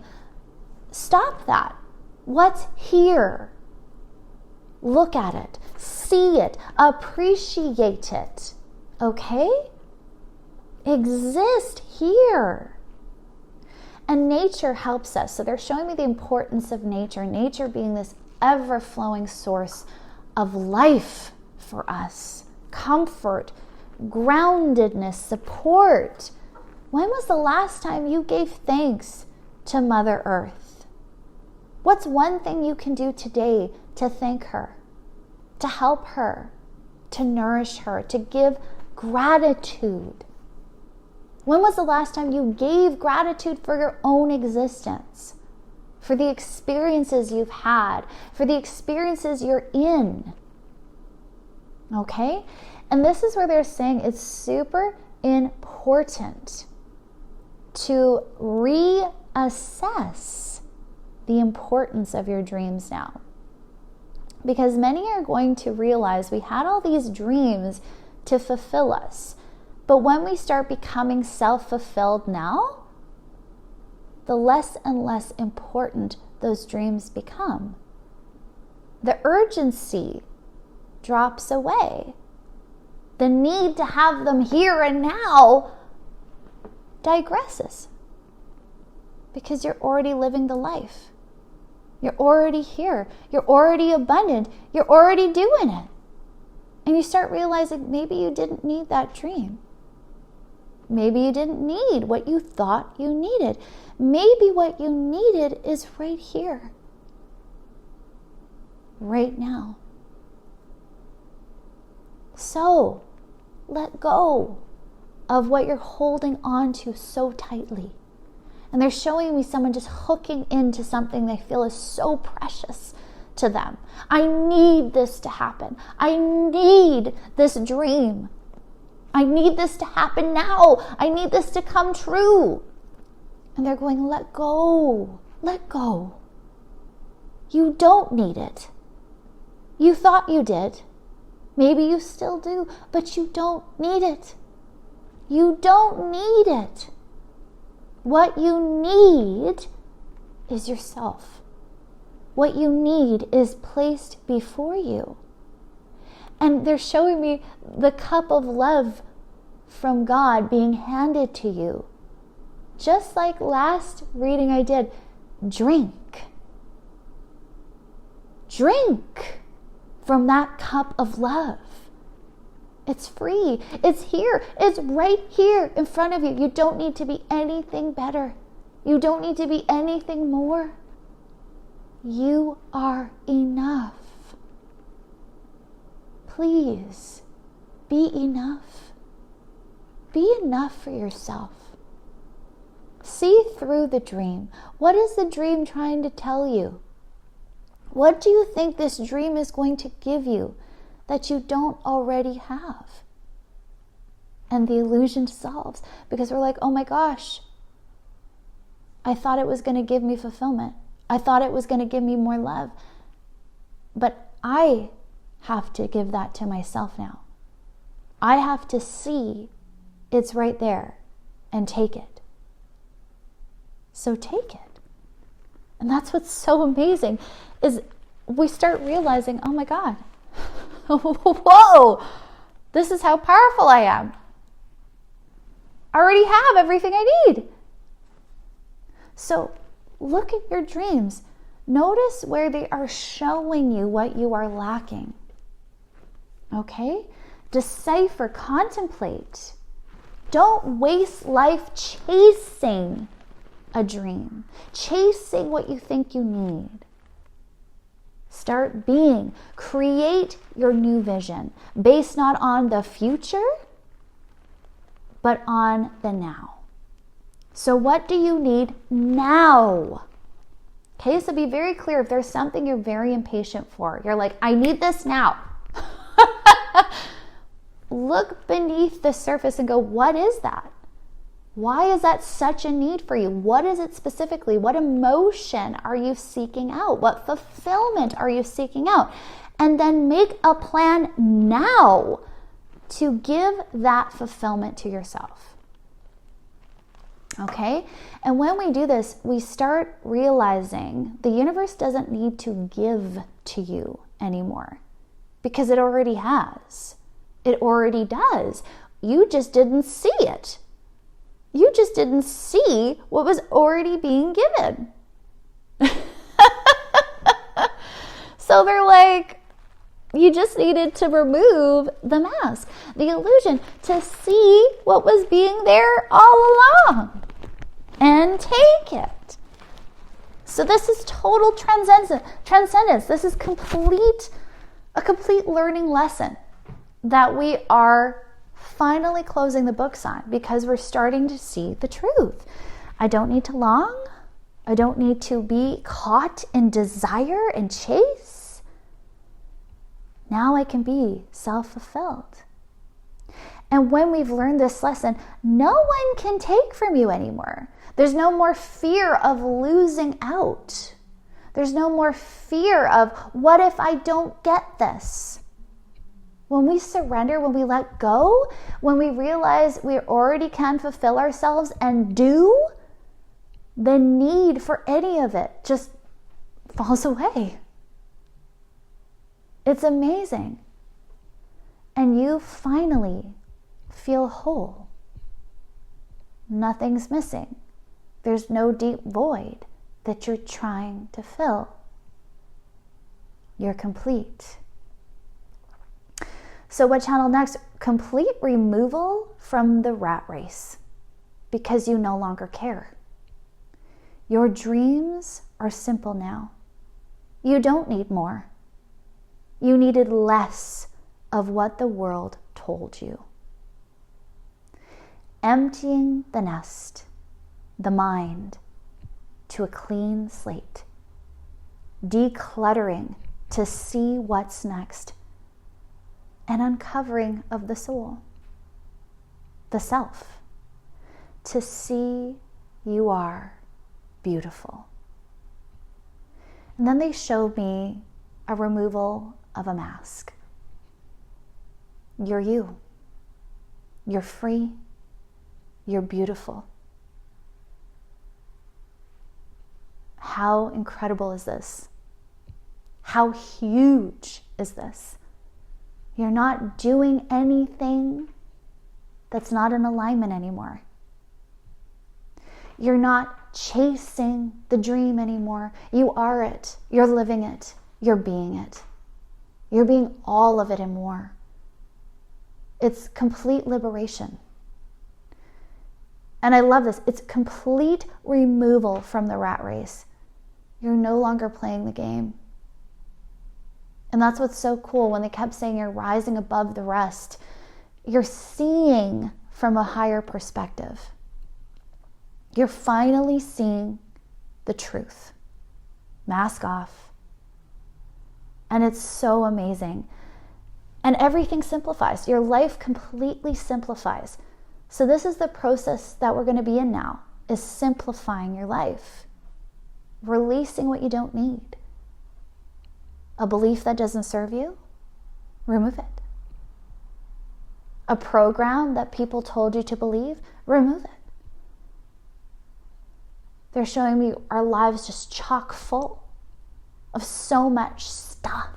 Stop that. What's here? Look at it. See it. Appreciate it. Okay? Exist here. And nature helps us. So they're showing me the importance of nature. Nature being this ever-flowing source of life for us. Comfort, groundedness, support. When was the last time you gave thanks to Mother Earth? What's one thing you can do today to thank her, to help her, to nourish her, to give gratitude? When was the last time you gave gratitude for your own existence, for the experiences you've had, for the experiences you're in? Okay? And this is where they're saying it's super important to reassess the importance of your dreams now. Because many are going to realize we had all these dreams to fulfill us. But when we start becoming self-fulfilled now, the less and less important those dreams become. The urgency drops away. The need to have them here and now digresses. Because you're already living the life. You're already here. You're already abundant. You're already doing it. And you start realizing maybe you didn't need that dream. Maybe you didn't need what you thought you needed. Maybe what you needed is right here. Right now. So, let go of what you're holding on to so tightly. And they're showing me someone just hooking into something they feel is so precious to them. I need this to happen. I need this dream. I need this to happen now. I need this to come true. And they're going, let go. Let go. You don't need it. You thought you did. Maybe you still do, but you don't need it. You don't need it. What you need is yourself. What you need is placed before you. And they're showing me the cup of love from God being handed to you. Just like last reading I did, drink. Drink from that cup of love. It's free. It's here. It's right here in front of you. You don't need to be anything better. You don't need to be anything more. You are enough. Please be enough. Be enough for yourself. See through the dream. What is the dream trying to tell you? What do you think this dream is going to give you that you don't already have? And the illusion dissolves because we're like, oh my gosh, I thought it was going to give me fulfillment. I thought it was going to give me more love. But I have to give that to myself now. I have to see It's right there, and take it. So take it. And that's what's so amazing, is we start realizing, oh my God, whoa, this is how powerful I am. I already have everything I need. So look at your dreams. Notice where they are showing you what you are lacking. Okay? Decipher, contemplate. Don't waste life chasing a dream, chasing what you think you need. Start being. Create your new vision based not on the future, but on the now. So what do you need now? Okay, so be very clear. If there's something you're very impatient for, you're like, I need this now. Look beneath the surface and go, what is that? Why is that such a need for you? What is it specifically? What emotion are you seeking out? What fulfillment are you seeking out? And then make a plan now to give that fulfillment to yourself. Okay? And when we do this, we start realizing the universe doesn't need to give to you anymore, because it already has. It already does. You just didn't see it. You just didn't see what was already being given. So they're like, you just needed to remove the mask, the illusion, to see what was being there all along and take it. So this is total transcendence. This is a complete learning lesson that we are finally closing the books on, because we're starting to see the truth. I don't need to long. I don't need to be caught in desire and chase. Now I can be self-fulfilled. And when we've learned this lesson, no one can take from you anymore. There's no more fear of losing out. There's no more fear of, what if I don't get this? When we surrender, when we let go, when we realize we already can fulfill ourselves and do, the need for any of it just falls away. It's amazing. And you finally feel whole. Nothing's missing. There's no deep void that you're trying to fill. You're complete. So what channel next? Complete removal from the rat race, because you no longer care. Your dreams are simple now. You don't need more. You needed less of what the world told you. Emptying the nest, the mind, to a clean slate. Decluttering to see what's next. And uncovering of the soul, the self, to see you are beautiful. And then they showed me a removal of a mask. You're you. You're free. You're beautiful. How incredible is this? How huge is this? You're not doing anything that's not in alignment anymore. You're not chasing the dream anymore. You are it. You're living it. You're being it. You're being all of it and more. It's complete liberation. And I love this. It's complete removal from the rat race. You're no longer playing the game. And that's what's so cool. When they kept saying you're rising above the rest, you're seeing from a higher perspective. You're finally seeing the truth. Mask off. And it's so amazing. And everything simplifies. Your life completely simplifies. So this is the process that we're going to be in now, is simplifying your life. Releasing what you don't need. A belief that doesn't serve you, remove it. a program that people told you to believe, remove it. They're showing me our lives just chock full of so much stuff.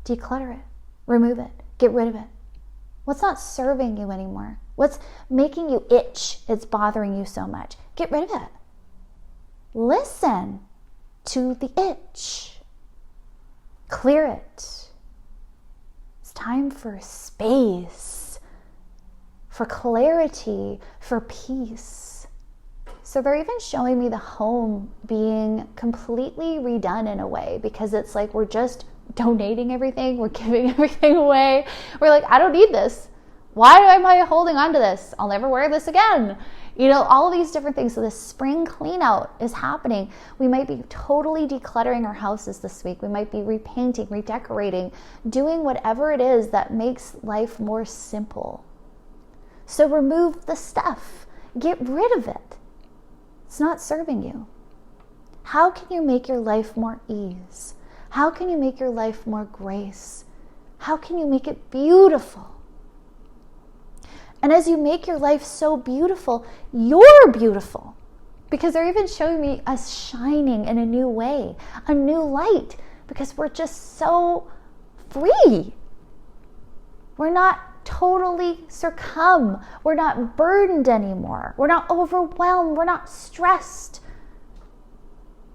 Declutter it. Remove it. Get rid of it. What's not serving you anymore? What's making you itch? It's bothering you so much. Get rid of it. Listen to the itch. Clear it. It's time for space, for clarity, for peace. So they're even showing me the home being completely redone in a way, because it's like we're just donating everything, we're giving everything away. We're like, I don't need this. Why am I holding on to this? I'll never wear this again. You know, all of these different things. So this spring clean out is happening. We might be totally decluttering our houses this week. We might be repainting, redecorating, doing whatever it is that makes life more simple. So remove the stuff. Get rid of it. It's not serving you. How can you make your life more ease? How can you make your life more grace? How can you make it beautiful? And as you make your life so beautiful, you're beautiful. Because they're even showing me us shining in a new way, a new light, because we're just so free. We're not totally succumb. We're not burdened anymore. We're not overwhelmed. We're not stressed.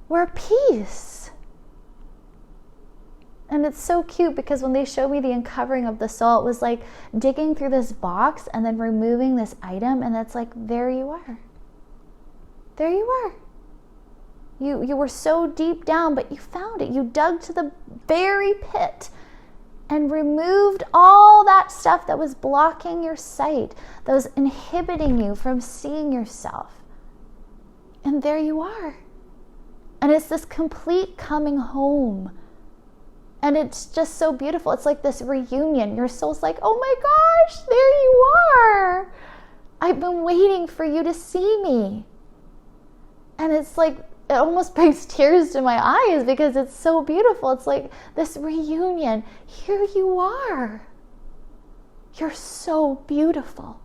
We're at peace. And it's so cute because when they showed me the uncovering of the soul, it was like digging through this box and then removing this item. And it's like, there you are. There you are. You were so deep down, but you found it. You dug to the very pit and removed all that stuff that was blocking your sight, that was inhibiting you from seeing yourself. And there you are. And it's this complete coming home. And it's just so beautiful. It's like this reunion. Your soul's like, oh my gosh, there you are. I've been waiting for you to see me. And it's like, it almost brings tears to my eyes because it's so beautiful. It's like this reunion. Here you are. You're so beautiful.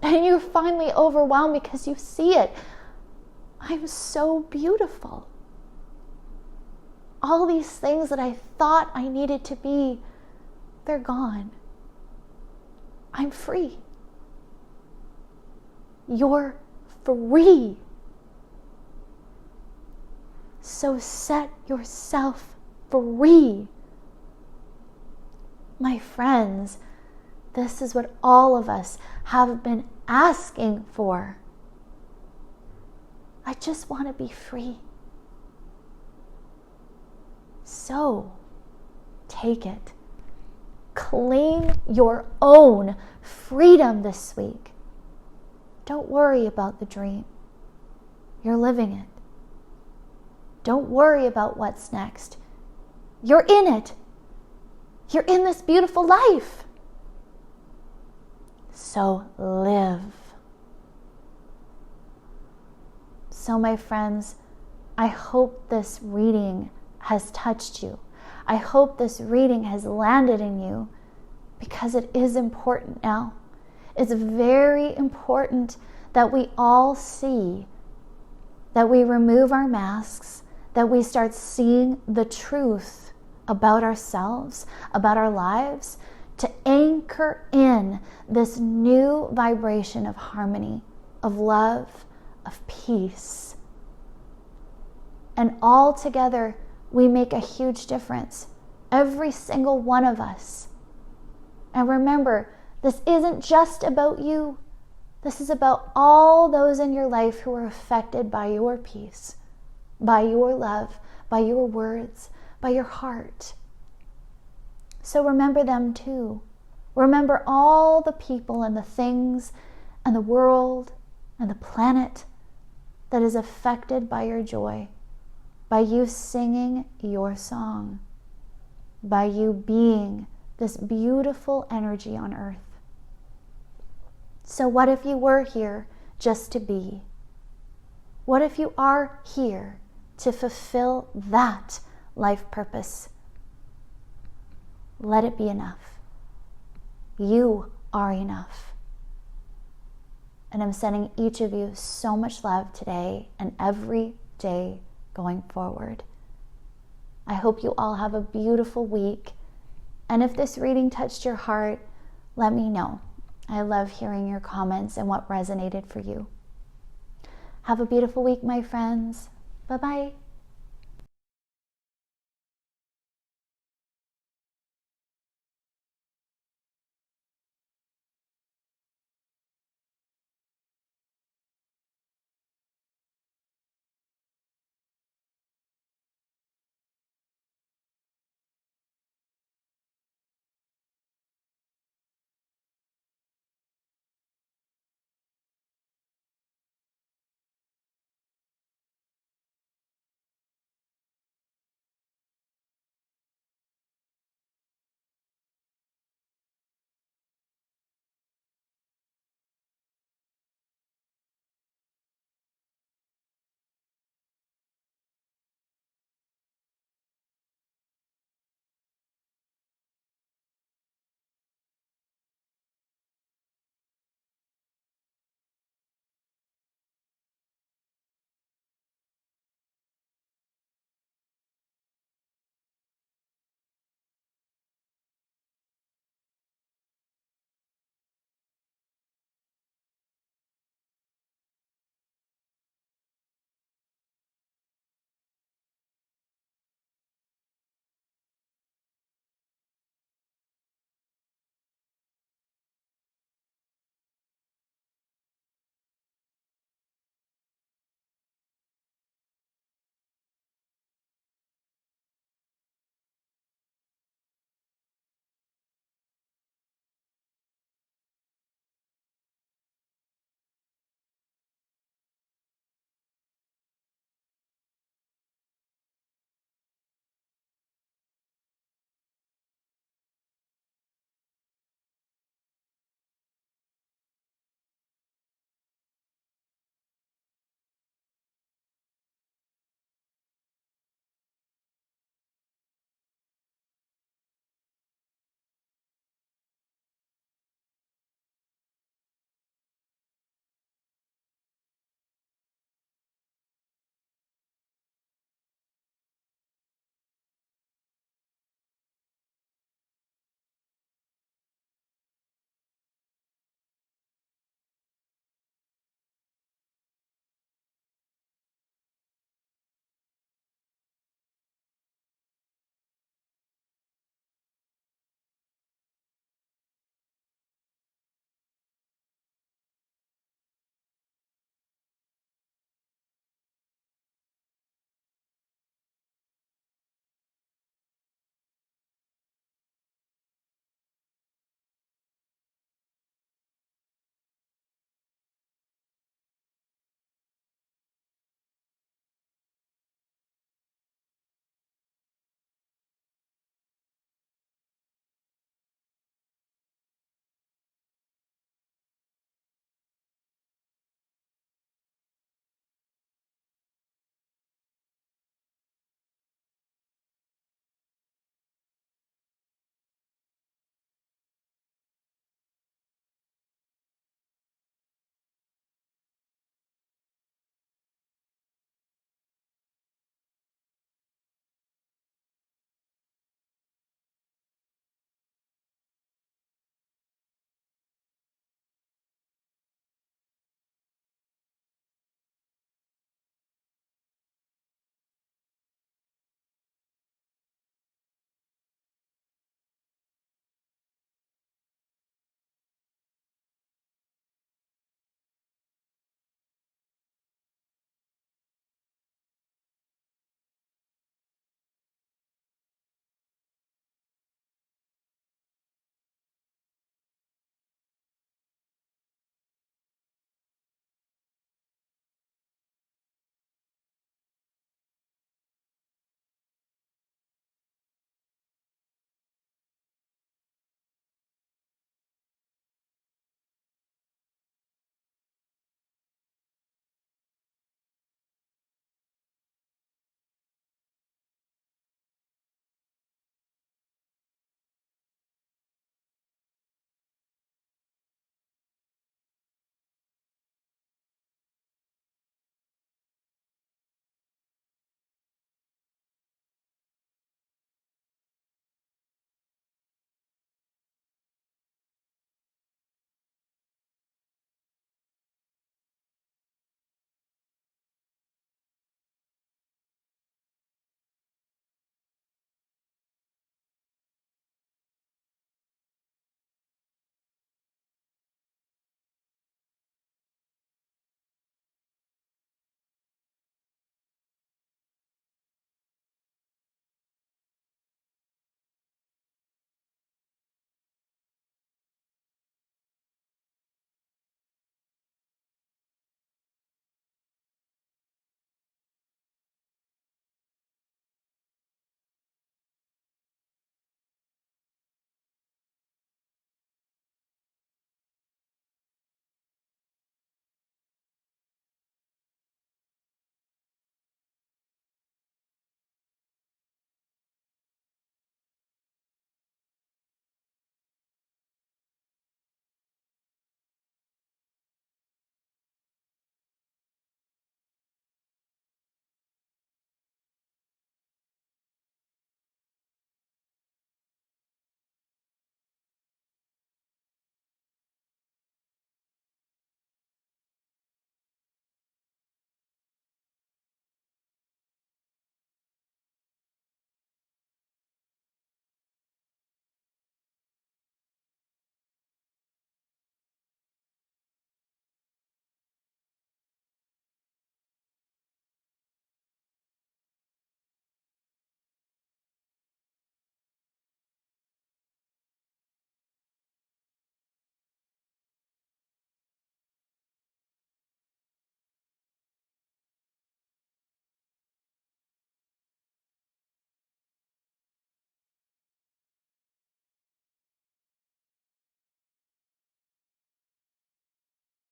And you're finally overwhelmed because you see it. I'm so beautiful. All these things that I thought I needed to be, they're gone. I'm free. You're free. So set yourself free. My friends, this is what all of us have been asking for. I just want to be free. So, take it. Claim your own freedom this week. Don't worry about the dream. You're living it. Don't worry about what's next. You're in it. You're in this beautiful life. So live. So, my friends, I hope this reading has touched you. I hope this reading has landed in you, because it is important now. It's very important that we all see, that we remove our masks, that we start seeing the truth about ourselves, about our lives, to anchor in this new vibration of harmony, of love, of peace. And all together, we make a huge difference. Every single one of us. And remember, this isn't just about you. This is about all those in your life who are affected by your peace, by your love, by your words, by your heart. So remember them too. Remember all the people and the things and the world and the planet that is affected by your joy, by you singing your song, by you being this beautiful energy on earth. So what if you were here just to be? What if you are here to fulfill that life purpose? Let it be enough. You are enough. And I'm sending each of you so much love today and every day going forward. I hope you all have a beautiful week. And if this reading touched your heart, let me know. I love hearing your comments and what resonated for you. Have a beautiful week, my friends. Bye-bye.